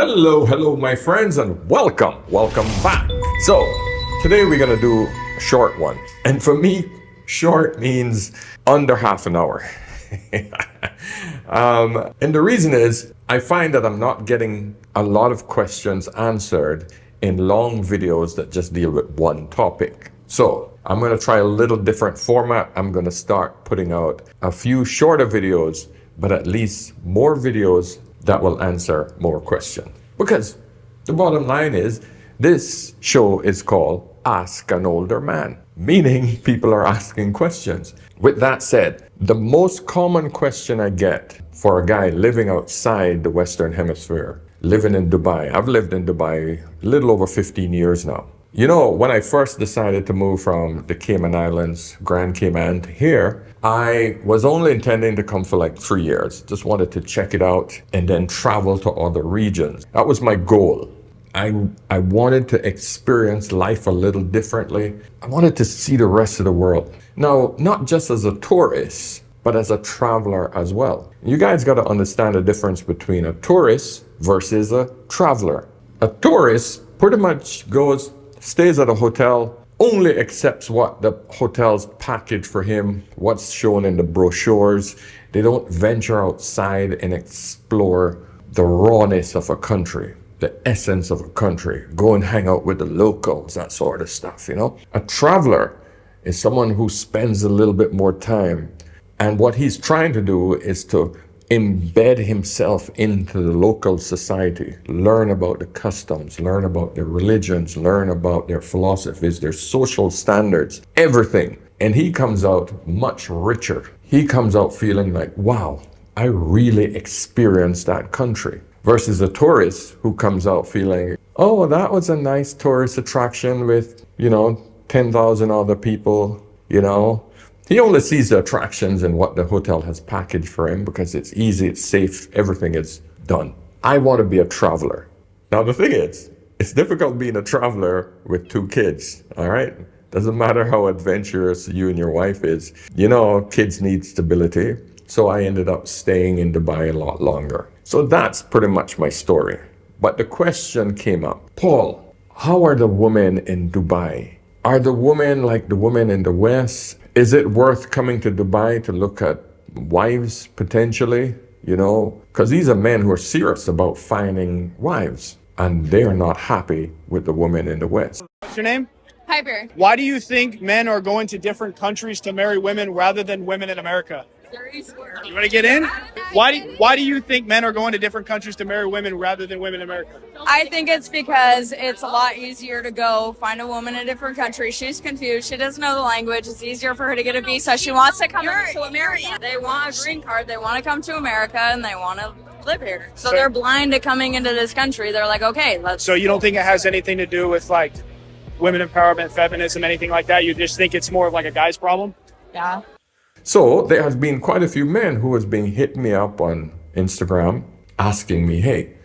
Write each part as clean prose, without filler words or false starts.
Hello, my friends, and welcome back. So, today we're gonna do a short one. And for me, short means under half an hour. And the reason is, I find that I'm not getting a lot of questions answered in long videos that just deal with one topic. So, I'm gonna try a little different format. I'm gonna start putting out a few shorter videos, but at least more videos that will answer more questions. Because the bottom line is, this show is called Ask an Older Man, meaning people are asking questions. With that said, the most common question I get for a guy living outside the Western Hemisphere, living in Dubai, I've lived in Dubai a little over 15 years now. You know, when I first decided to move from the Cayman Islands, Grand Cayman, to here, I was only intending to come for like 3 years. Just wanted to check it out and then travel to other regions. That was my goal. I wanted to experience life a little differently. I wanted to see the rest of the world. Now, not just as a tourist, but as a traveler as well. You guys got to understand the difference between a tourist versus a traveler. A tourist pretty much stays at a hotel, only accepts what the hotel's package for him, what's shown in the brochures. They don't venture outside and explore the rawness of a country, the essence of a country, go and hang out with the locals, that sort of stuff, you know? A traveler is someone who spends a little bit more time. And what he's trying to do is to embed himself into the local society, learn about the customs, learn about their religions, learn about their philosophies, their social standards, everything. And he comes out much richer. He comes out feeling like, wow, I really experienced that country. Versus a tourist who comes out feeling, oh, that was a nice tourist attraction with, 10,000 other people, He only sees the attractions and what the hotel has packaged for him because it's easy, it's safe, everything is done. I want to be a traveler. Now, the thing is, it's difficult being a traveler with 2 kids, all right? Doesn't matter how adventurous you and your wife is. Kids need stability. So I ended up staying in Dubai a lot longer. So that's pretty much my story. But the question came up, Paul, how are the women in Dubai? Are the women like the women in the West? Is it worth coming to Dubai to look at wives potentially? Because these are men who are serious about finding wives and they are not happy with the women in the West. What's your name? Piper. Why do you think men are going to different countries to marry women rather than women in America? You want to get in? Why do you think men are going to different countries to marry women rather than women in America? I think it's because it's a lot easier to go find a woman in a different country. She's confused. She doesn't know the language. It's easier for her to get a visa. She wants to come to America. They want a green card. They want to come to America and they want to live here. So they're blind to coming into this country. They're like, okay, let's. So you don't think it has anything to do with like women empowerment, feminism, anything like that? You just think it's more of like a guy's problem? Yeah. So there has been quite a few men who has been hitting me up on Instagram asking me, hey,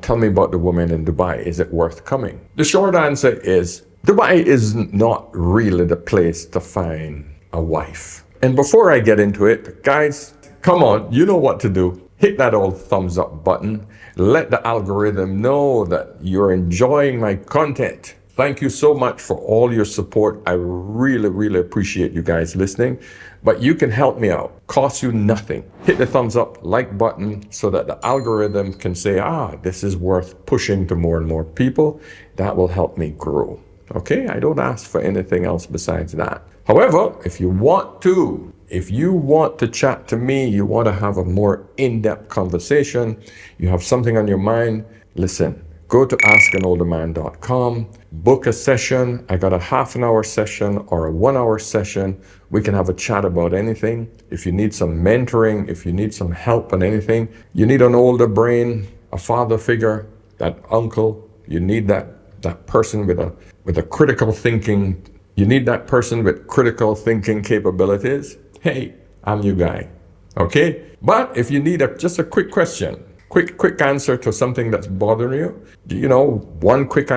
tell me about the women in Dubai. Is it worth coming? The short answer is Dubai is not really the place to find a wife. And before I get into it, guys, come on, you know what to do. Hit that old thumbs up button. Let the algorithm know that you're enjoying my content. Thank you so much for all your support. I really, really appreciate you guys listening. But you can help me out. Costs you nothing. Hit the thumbs up, like button so that the algorithm can say, this is worth pushing to more and more people. That will help me grow. Okay? I don't ask for anything else besides that. However, if you want to chat to me, you want to have a more in-depth conversation, you have something on your mind, listen. Go to askanolderman.com, book a session. I got a half an hour session or a 1 hour session. We can have a chat about anything. If you need some mentoring, if you need some help on anything, you need an older brain, a father figure, that uncle, you need that person with a critical thinking. You need that person with critical thinking capabilities. Hey, I'm your guy. Okay? But if you need just a quick question, quick answer to something that's bothering you, one quick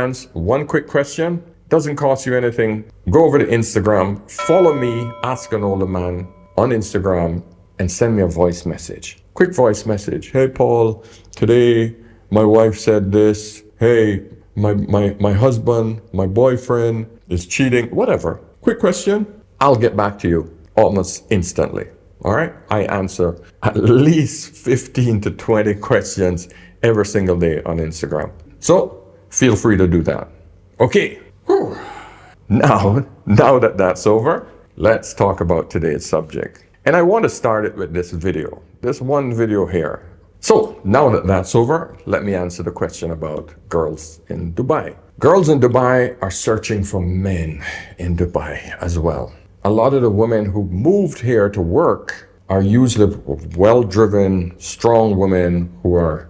question, doesn't cost you anything. Go over to Instagram, follow me, Ask an Older Man on Instagram, and send me a voice message. Quick voice message. Hey, Paul, today my wife said this. Hey, my husband, my boyfriend is cheating, whatever. Quick question. I'll get back to you almost instantly. All right? I answer at least 15 to 20 questions every single day on Instagram. So feel free to do that. Okay. Whew. Now that that's over, let's talk about today's subject. And I want to start it with this video, this one video here. So now that that's over, let me answer the question about girls in Dubai. Girls in Dubai are searching for men in Dubai as well. A lot of the women who moved here to work are usually well-driven, strong women who are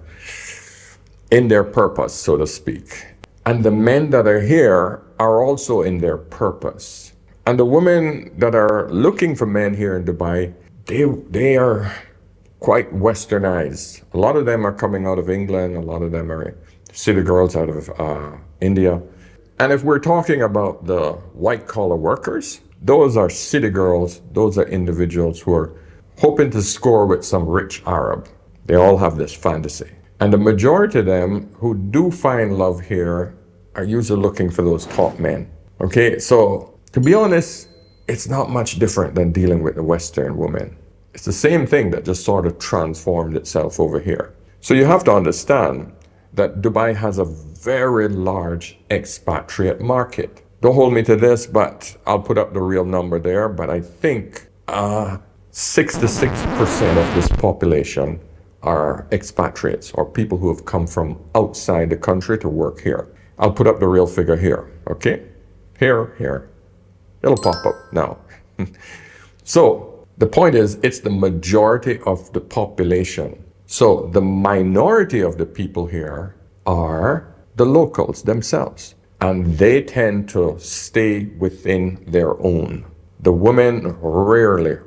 in their purpose, so to speak. And the men that are here are also in their purpose. And the women that are looking for men here in Dubai, they are quite westernized. A lot of them are coming out of England. A lot of them are city girls out of India. And if we're talking about the white collar workers, those are city girls. Those are individuals who are hoping to score with some rich Arab. They all have this fantasy. And the majority of them who do find love here are usually looking for those top men. Okay, so to be honest, it's not much different than dealing with the Western woman. It's the same thing that just sort of transformed itself over here. So you have to understand that Dubai has a very large expatriate market. Don't hold me to this, but I'll put up the real number there. But I think 66% of this population are expatriates or people who have come from outside the country to work here. I'll put up the real figure here, okay? Here. It'll pop up now. So the point is, it's the majority of the population. So the minority of the people here are the locals themselves, and they tend to stay within their own. The women rarely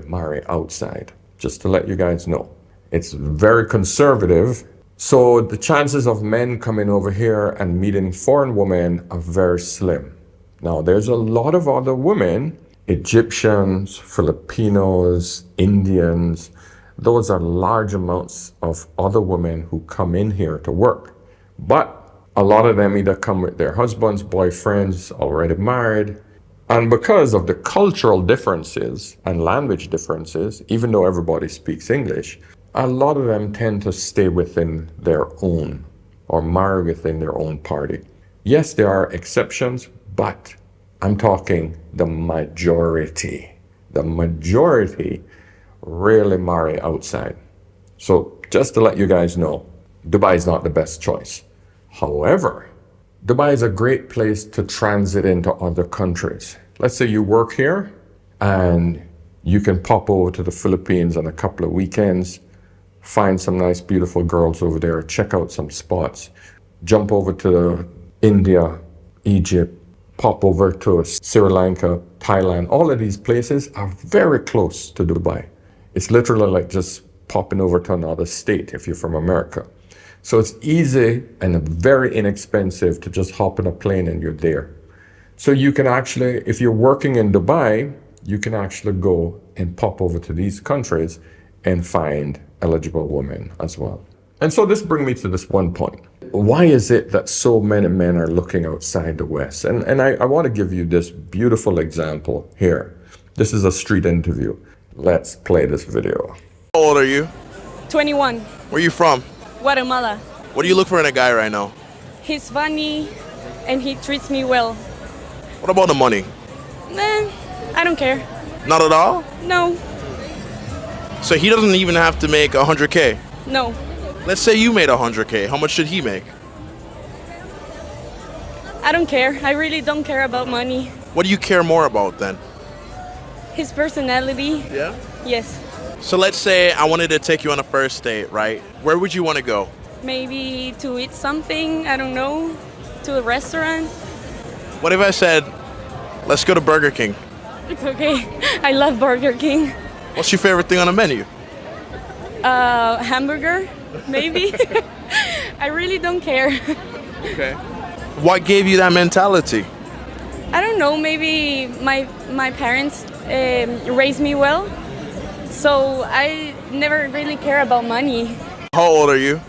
marry outside, just to let you guys know. It's very conservative. So the chances of men coming over here and meeting foreign women are very slim. Now, there's a lot of other women, Egyptians, Filipinos, Indians. Those are large amounts of other women who come in here to work. But a lot of them either come with their husbands, boyfriends, already married. And because of the cultural differences and language differences, even though everybody speaks English, a lot of them tend to stay within their own or marry within their own party. Yes, there are exceptions, but I'm talking the majority. The majority rarely marry outside. So just to let you guys know, Dubai is not the best choice. However, Dubai is a great place to transit into other countries. Let's say you work here and you can pop over to the Philippines on a couple of weekends, find some nice, beautiful girls over there, check out some spots, jump over to India, Egypt, pop over to Sri Lanka, Thailand. All of these places are very close to Dubai. It's literally like just popping over to another state if you're from America. So it's easy and very inexpensive to just hop on a plane and you're there. So you can actually, if you're working in Dubai, you can actually go and pop over to these countries and find eligible women as well. And so this brings me to this one point. Why is it that so many men are looking outside the West? And I want to give you this beautiful example here. This is a street interview. Let's play this video. How old are you? 21. Where are you from? Guatemala. What do you look for in a guy right now? He's funny and he treats me well. What about the money? I don't care. Not at all? No. So he doesn't even have to make 100K? No. Let's say you made 100K. How much should he make? I don't care. I really don't care about money. What do you care more about then? His personality. Yeah? Yes. So let's say I wanted to take you on a first date, right? Where would you want to go? Maybe to eat something, I don't know, to a restaurant. What if I said, let's go to Burger King? It's okay. I love Burger King. What's your favorite thing on the menu? Hamburger, maybe. I really don't care. Okay. What gave you that mentality? I don't know, maybe my parents raised me well. So I never really care about money. How old are you?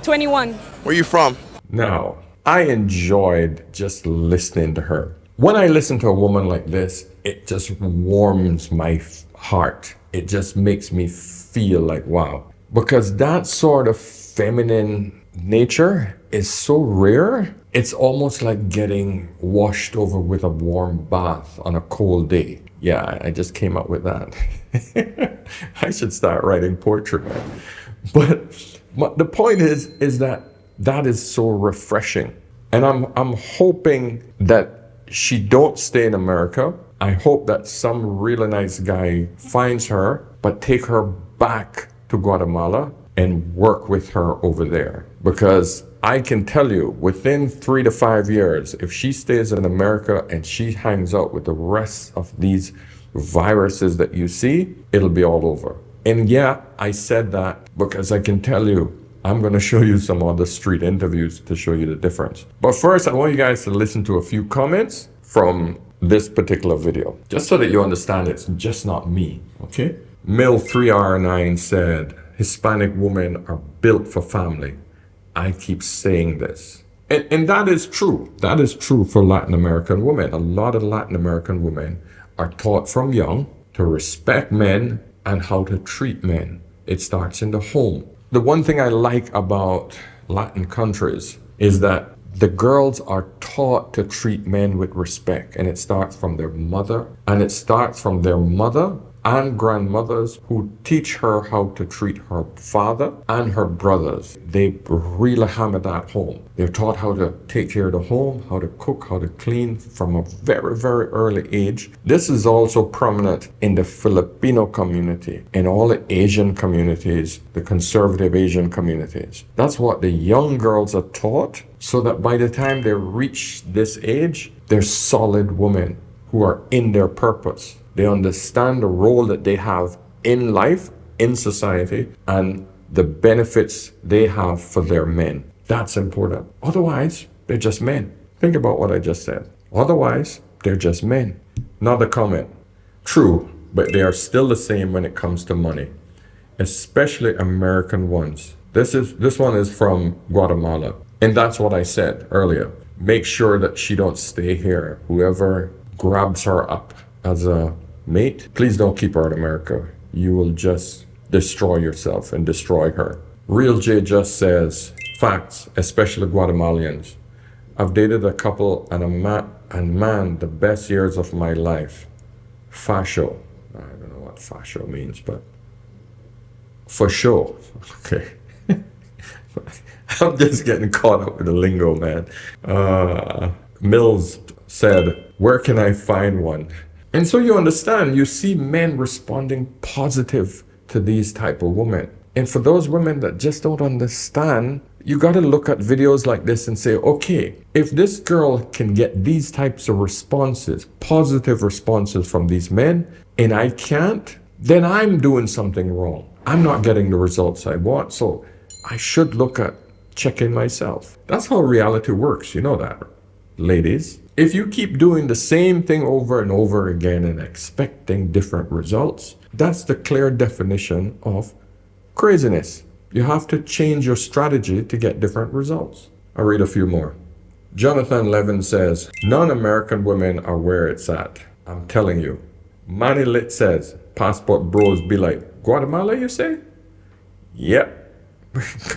21. Where you from? Now, I enjoyed just listening to her. When I listen to a woman like this, it just warms my heart. It just makes me feel like, wow. Because that sort of feminine nature is so rare. It's almost like getting washed over with a warm bath on a cold day. Yeah, I just came up with that. I should start writing poetry. But the point is that is so refreshing. And I'm hoping that she don't stay in America. I hope that some really nice guy finds her, but take her back to Guatemala and work with her over there. Because I can tell you, within 3 to 5 years, if she stays in America and she hangs out with the rest of these viruses that you see, it'll be all over. And yeah, I said that because I can tell you, I'm going to show you some other street interviews to show you the difference. But first, I want you guys to listen to a few comments from this particular video, just so that you understand it's just not me, okay? Mill3R9 said, Hispanic women are built for family. I keep saying this. And that is true. That is true for Latin American women. A lot of Latin American women are taught from young to respect men and how to treat men. It starts in the home. The one thing I like about Latin countries is that the girls are taught to treat men with respect, and it starts from their mother, and it starts from their mother and grandmothers who teach her how to treat her father and her brothers. They really hammer that home. They're taught how to take care of the home, how to cook, how to clean from a very, very early age. This is also prominent in the Filipino community, in all the Asian communities, the conservative Asian communities. That's what the young girls are taught, so that by the time they reach this age, they're solid women who are in their purpose. They understand the role that they have in life, in society, and the benefits they have for their men. That's important. Otherwise, they're just men. Think about what I just said. Otherwise, they're just men. Another comment. True, but they are still the same when it comes to money, especially American ones. This one is from Guatemala. And that's what I said earlier. Make sure that she don't stay here. Whoever grabs her up as a mate, please don't keep her in America. You will just destroy yourself and destroy her. Real J just says, facts, especially Guatemalans. I've dated a couple and man, the best years of my life. Fascio. I don't know what fascio means, but for sure. Okay. I'm just getting caught up with the lingo, man. Mills said, where can I find one? And so you understand, you see men responding positive to these type of women. And for those women that just don't understand, you got to look at videos like this and say, okay, if this girl can get these types of responses, positive responses from these men, and I can't, then I'm doing something wrong. I'm not getting the results I want. So I should look at checking myself. That's how reality works. You know that, ladies. If you keep doing the same thing over and over again and expecting different results, that's the clear definition of craziness. You have to change your strategy to get different results. I'll read a few more. Jonathan Levin says, non-American women are where it's at. I'm telling you. Manny Lit says, passport bros be like, Guatemala, you say? Yep,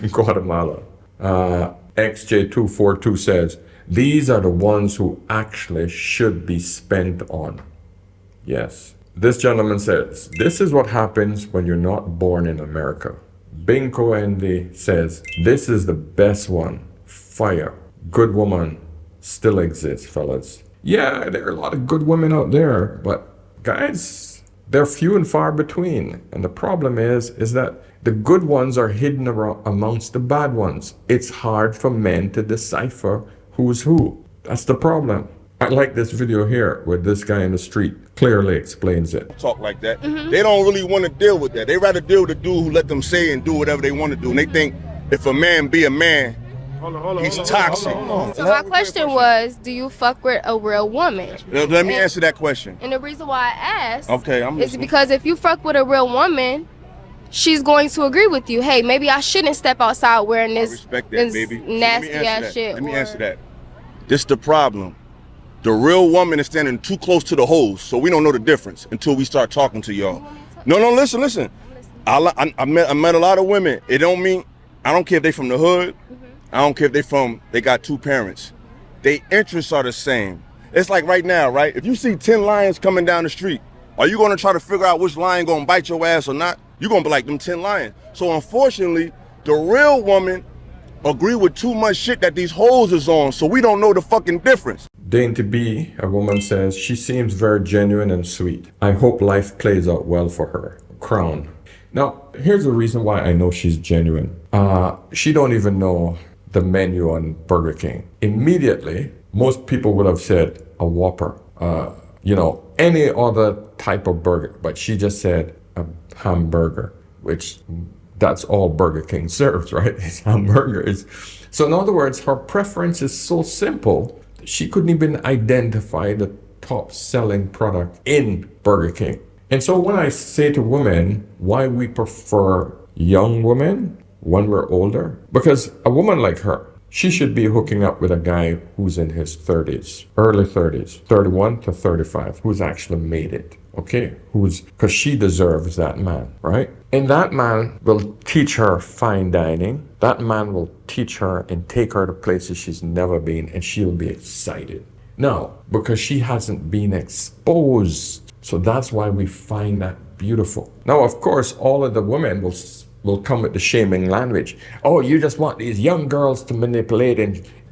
Guatemala. XJ242 says, these are the ones who actually should be spent on. Yes. This gentleman says, this is what happens when you're not born in America. Binko Endy says, this is the best one. Fire. Good woman still exists, fellas. Yeah, there are a lot of good women out there, but guys, they're few and far between. And the problem is that the good ones are hidden amongst the bad ones. It's hard for men to decipher who's who. That's the problem. I like this video here where this guy in the street clearly explains it. Talk like that. They don't really want to deal with that. They rather deal with a dude who let them say and do whatever they want to do. And they think if a man be a man, he's toxic. So my question was, do you fuck with a real woman? Let me answer that question. And the reason why I asked is because if you fuck with a real woman, she's going to agree with you. Hey, maybe I shouldn't step outside wearing I this, respect that, this baby. nasty Let me answer ass that. shit. Let me or- answer that. This the problem. The real woman is standing too close to the hoes, so we don't know the difference until we start talking to y'all. No, listen. I met a lot of women. It don't mean, I don't care if they from the hood. I don't care if they got two parents. Their interests are the same. It's like right now, right? If you see 10 lions coming down the street, are you gonna try to figure out which lion gonna bite your ass or not? You're gonna be like them 10 lions. So unfortunately, the real woman agree with too much shit that these hoes is on, so we don't know the fucking difference. Dainty B, a woman says, she seems very genuine and sweet. I hope life plays out well for her. Crown. Now, here's the reason why I know she's genuine. She don't even know the menu on Burger King. Immediately, most people would have said a Whopper, any other type of burger, but she just said a hamburger, which that's all Burger King serves, right? It's hamburgers. So in other words, her preference is so simple, she couldn't even identify the top selling product in Burger King. And so when I say to women why we prefer young women when we're older, because a woman like her, she should be hooking up with a guy who's in his 30s, early 30s, 31 to 35, who's actually made it, okay? Because she deserves that man, right? And that man will teach her fine dining. That man will teach her and take her to places she's never been, and she'll be excited. Now, because she hasn't been exposed, so that's why we find that beautiful. Now, of course, all of the women will come with the shaming language. Oh, you just want these young girls to manipulate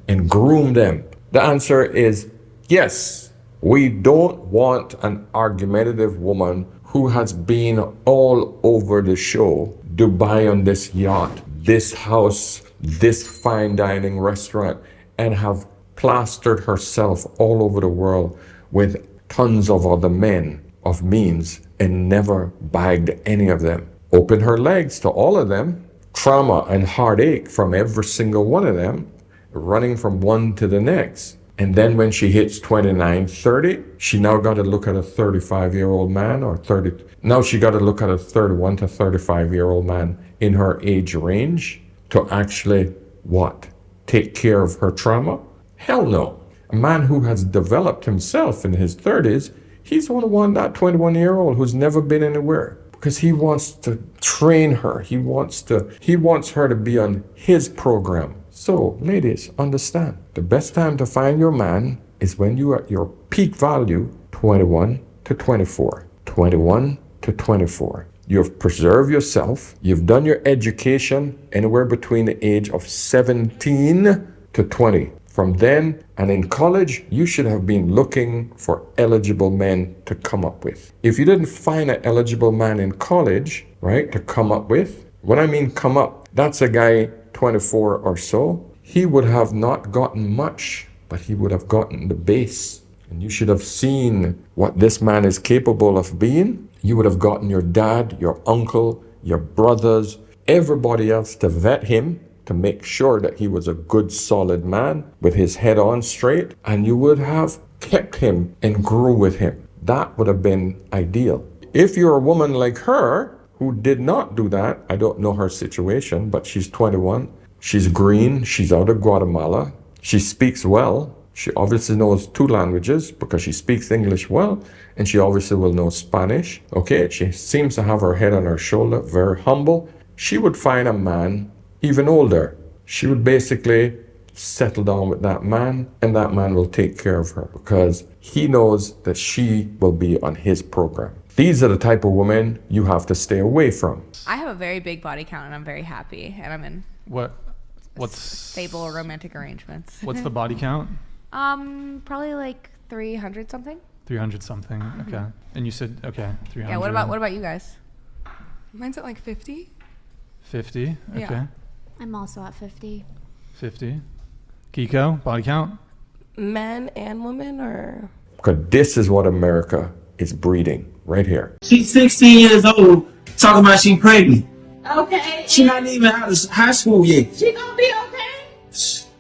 and groom them. The answer is yes. We don't want an argumentative woman who has been all over the show, Dubai on this yacht, this house, this fine dining restaurant, and have plastered herself all over the world with tons of other men of means and never bagged any of them. Open her legs to all of them, trauma and heartache from every single one of them, running from one to the next. And then when she hits 29, 30, she now got to look at a 35-year-old man or 30. Now she got to look at a 31 to 35-year-old man in her age range to actually, what? Take care of her trauma? Hell no. A man who has developed himself in his 30s, he's going to want that 21-year-old who's never been anywhere. Because he wants to train her. He wants her to be on his program. So, ladies, understand. The best time to find your man is when you are at your peak value, 21 to 24. 21 to 24. You've preserved yourself. You've done your education anywhere between the age of 17 to 20. From then, and in college, you should have been looking for eligible men to come up with. If you didn't find an eligible man in college, right, to come up with, when I mean come up, that's a guy 24 or so. He would have not gotten much, but he would have gotten the base. And you should have seen what this man is capable of being. You would have gotten your dad, your uncle, your brothers, everybody else to vet him, to make sure that he was a good, solid man with his head on straight, and you would have kept him and grew with him. That would have been ideal. If you're a woman like her who did not do that, I don't know her situation, but she's 21, she's green, she's out of Guatemala, she speaks well, she obviously knows 2 languages because she speaks English well, and she obviously will know Spanish. Okay, she seems to have her head on her shoulder, very humble. She would find a man even older. She would basically settle down with that man, and that man will take care of her because he knows that she will be on his program. These are the type of women you have to stay away from. I have a very big body count and I'm very happy, and I'm in What's stable romantic arrangements. What's the body count? Probably like 300 something. 300 something. Okay. And you said 300. Yeah, what about you guys? Mine's at like 50. 50. Okay. Yeah. I'm also at 50. 50. Kiko, body count? Men and women, or? Because this is what America is breeding right here. She's 16 years old, talking about she pregnant. Okay. She not even out of high school yet. She gonna be okay?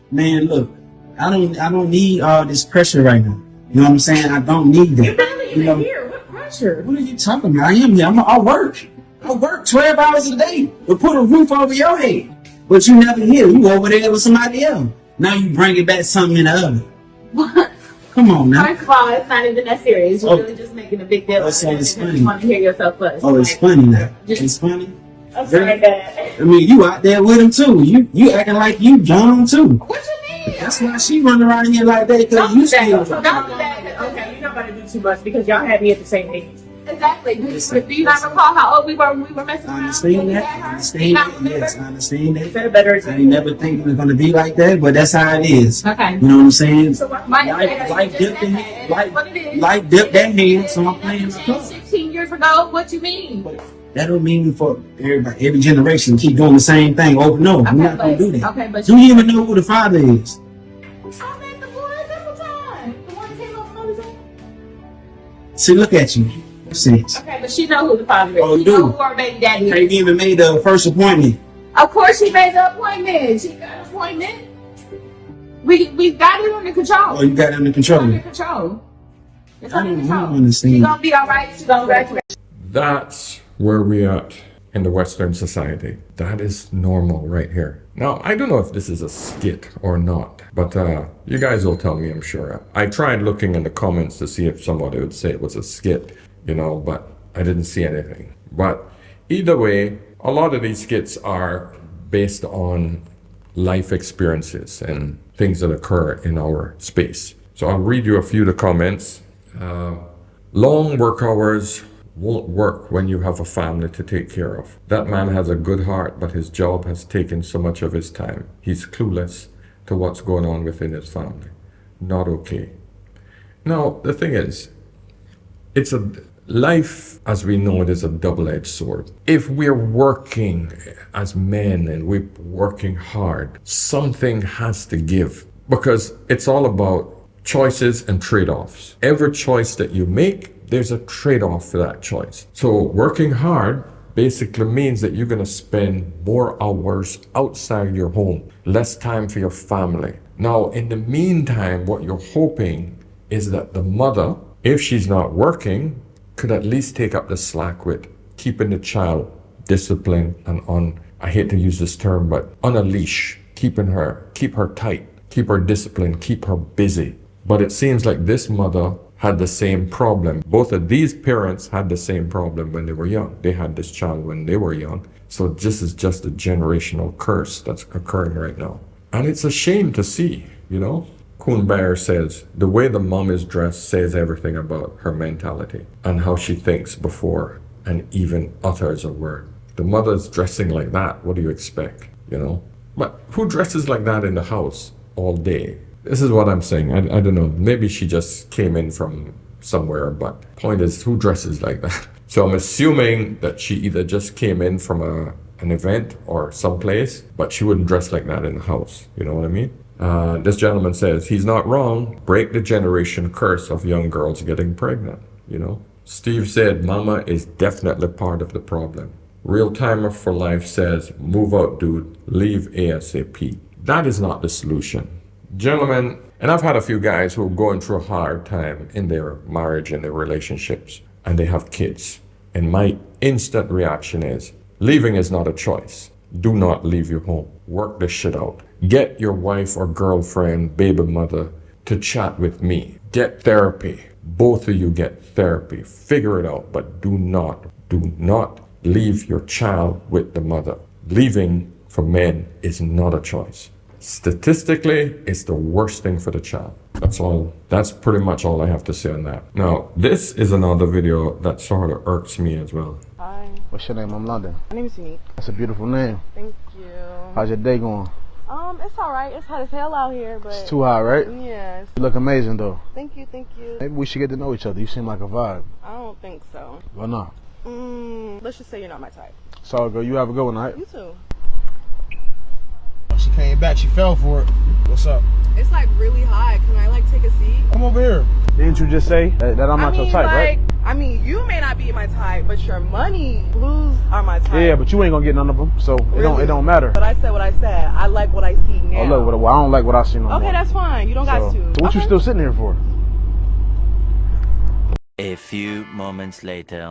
Man, look, I don't need all this pressure right now. You know what I'm saying? I don't need that. You're barely even here. What pressure? What are you talking about? I am here. I work. I work 12 hours a day to put a roof over your head. But you never hear. You over there with somebody else. Now you bringing back something in the oven. Come on now. First of all, it's not even that serious. You're really just making a big deal. Oh, so it's funny. You want to hear yourself first. Oh, it's funny now. It's funny. I'm sorry, Dad. I mean, you out there with him too. You acting like you John too. What you mean? That's why she running around here like that, because Don't you do that. still. Don't do that. Okay, you're not going to do too much because y'all had me at the same age. Exactly. Do you not recall how old we were when we were messing I around? understand that. I understand that. Yes, I understand that. Better, better. I ain't never think it was gonna be like that, but that's how it is. Okay. You know what I'm saying? So Life dipped in life dipped that hand, so I'm playing my part. 16 years ago, what you mean? That don't mean for everybody, every generation keep doing the same thing over and over. We're not gonna do that. Okay, but Do you even know who the father is? I met the boy a couple times. The one that came up on the See, look at you. Sense. Okay, but she know who the father is. Oh, She dude. know who her baby daddy is. Ain't even made the first appointment. Of course, she made the appointment. She got an appointment. We got it under control. Oh, you got it under It's control. under control. It's under I control. don't understand. She gonna be all right. She gonna graduate. That's where we at in the Western society. That is normal right here. Now, I don't know if this is a skit or not, but you guys will tell me, I'm sure. I tried looking in the comments to see if somebody would say it was a skit, you know, but I didn't see anything. But either way, a lot of these skits are based on life experiences and things that occur in our space. So I'll read you a few of the comments. Long work hours won't work when you have a family to take care of. That man has a good heart, but his job has taken so much of his time. He's clueless to what's going on within his family. Not okay. Now, the thing is, it's a life as we know it is a double-edged sword. If we're working as men and we're working hard, something has to give, because it's all about choices and trade-offs. Every choice that you make, there's a trade-off for that choice. So working hard basically means that you're going to spend more hours outside your home, less time for your family. Now, in the meantime, what you're hoping is that the mother, if she's not working, could at least take up the slack with keeping the child disciplined and I hate to use this term, but on a leash, keep her tight, keep her disciplined, keep her busy. But it seems like this mother had the same problem. Both of these parents had the same problem when they were young. They had this child when they were young. So this is just a generational curse that's occurring right now. And it's a shame to see, you know? Kuhn Bayer says, the way the mom is dressed says everything about her mentality and how she thinks before and even utters a word. The mother's dressing like that, what do you expect, you know? But who dresses like that in the house all day? This is what I'm saying. I don't know. Maybe she just came in from somewhere, but point is, who dresses like that? So I'm assuming that she either just came in from an event or someplace, but she wouldn't dress like that in the house. You know what I mean? This gentleman says, he's not wrong. Break the generation curse of young girls getting pregnant, you know? Steve said, mama is definitely part of the problem. Real Timer for Life says, move out, dude. Leave ASAP. That is not the solution. Gentlemen, and I've had a few guys who are going through a hard time in their marriage and their relationships, and they have kids. And my instant reaction is, leaving is not a choice. Do not leave your home. Work this shit out. Get your wife or girlfriend, baby mother, to chat with me. Get therapy. Both of you get therapy. Figure it out, but do not leave your child with the mother. Leaving for men is not a choice. Statistically, it's the worst thing for the child. That's pretty much all I have to say on that. Now, this is another video that sort of irks me as well. Hi. What's your name? I'm London. My name is Unique. That's a beautiful name. Thank you. How's your day going? It's alright. It's hot as hell out here, but It's too hot, right? Yes. You look amazing though. Thank you, thank you. Maybe we should get to know each other. You seem like a vibe. I don't think so. Why not? Let's just say you're not my type. Sorry, girl. You have a good one, alright? You too. She came back. She fell for it. What's up? It's like really hot. Can I like take a seat? Come over here. Didn't you just say that I'm not your type, right? I mean, you may not be my type, but your money blues are my type. Yeah, but you ain't gonna get none of them, so it don't matter. But I said what I said. I like what I see now. Oh look, I don't like what I see no more. Okay, that's fine. You don't got to. So what you still sitting here for? A few moments later.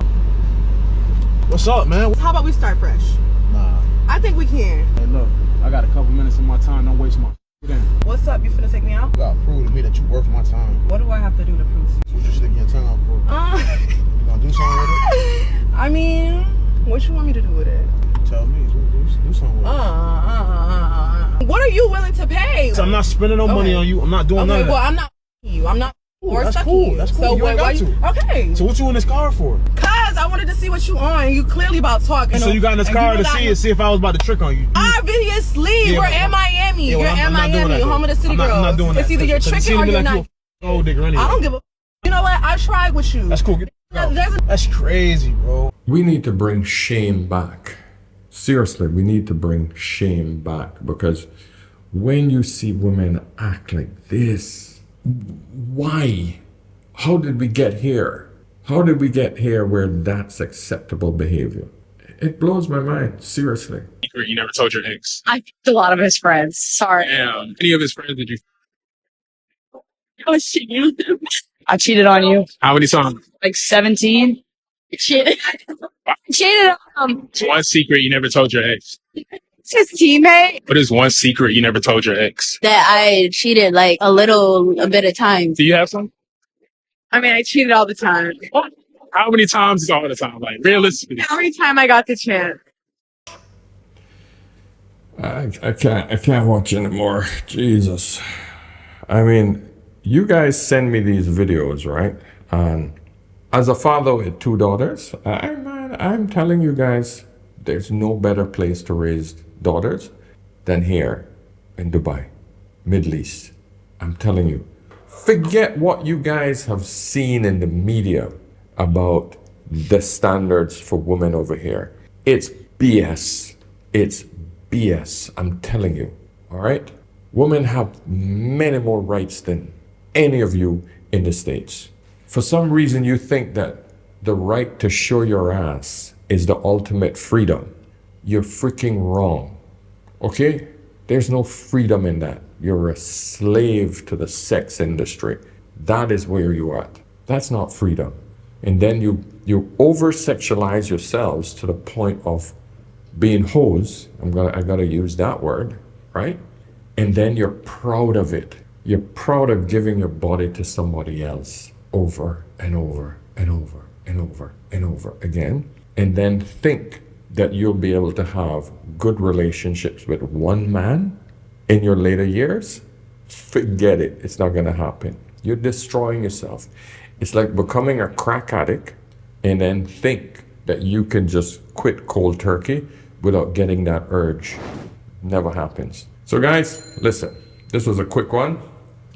What's up, man? How about we start fresh? Nah. I think we can. Hey, look, I got a couple minutes of my time. Don't waste my then. What's up? You finna take me out? You gotta prove to me that you worth my time. What do I have to do to prove to you? What you sticking your tongue out for? You gonna do something with it? I mean, what you want me to do with it? Tell me. Do something with it. What are you willing to pay? So I'm not spending no money on you. I'm not doing none of that. Well, I'm not you. I'm not. Or That's sucking cool. you. That's cool. So You ain't got to. Okay. So what you in this car for? Cause I wanted to see what you on. You clearly about talking. So you got in this car to see if I was about to trick on you. Obviously, we're in Miami. You're in Miami, home of the city girls. I'm not doing that. It's either you're tricking or you're not. You a gold digger anyway. I don't give a. You know what? I tried with you. That's cool. That's crazy, bro. We need to bring shame back. Seriously, we need to bring shame back, because when you see women act like this, why? How did we get here? How did we get here where that's acceptable behavior? It blows my mind, seriously. You never told your ex. I picked a lot of his friends. Sorry. Damn. Any of his friends did you? I was cheating on him. I cheated on you. How many times? Like 17. Cheated. Cheated on him. What's one secret you never told your ex? It's his teammate. What is one secret you never told your ex? That I cheated like a bit of times. Do you have some? I mean, I cheated all the time. How many times is all the time? Like, realistically. How many times I got the chance? I can't watch anymore. Jesus. I mean, you guys send me these videos, right? And as a father with 2 daughters, I'm telling you guys, there's no better place to raise daughters than here in Dubai, Middle East. I'm telling you. Forget what you guys have seen in the media about the standards for women over here. It's BS. It's BS. I'm telling you. All right? Women have many more rights than any of you in the States. For some reason, you think that the right to show your ass is the ultimate freedom. You're freaking wrong. Okay? There's no freedom in that. You're a slave to the sex industry. That is where you're at. That's not freedom. And then you over-sexualize yourselves to the point of being hoes. I gotta use that word, right? And then you're proud of it. You're proud of giving your body to somebody else over and over and over and over and over again. And then think that you'll be able to have good relationships with one man in your later years. Forget it. It's not going to happen. You're destroying yourself. It's like becoming a crack addict and then think that you can just quit cold turkey without getting that urge. Never happens. So guys, listen, this was a quick one.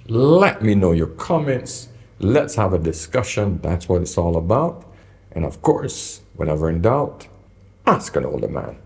Let me know your comments. Let's have a discussion. That's what it's all about. And of course, whenever in doubt, ask an older man.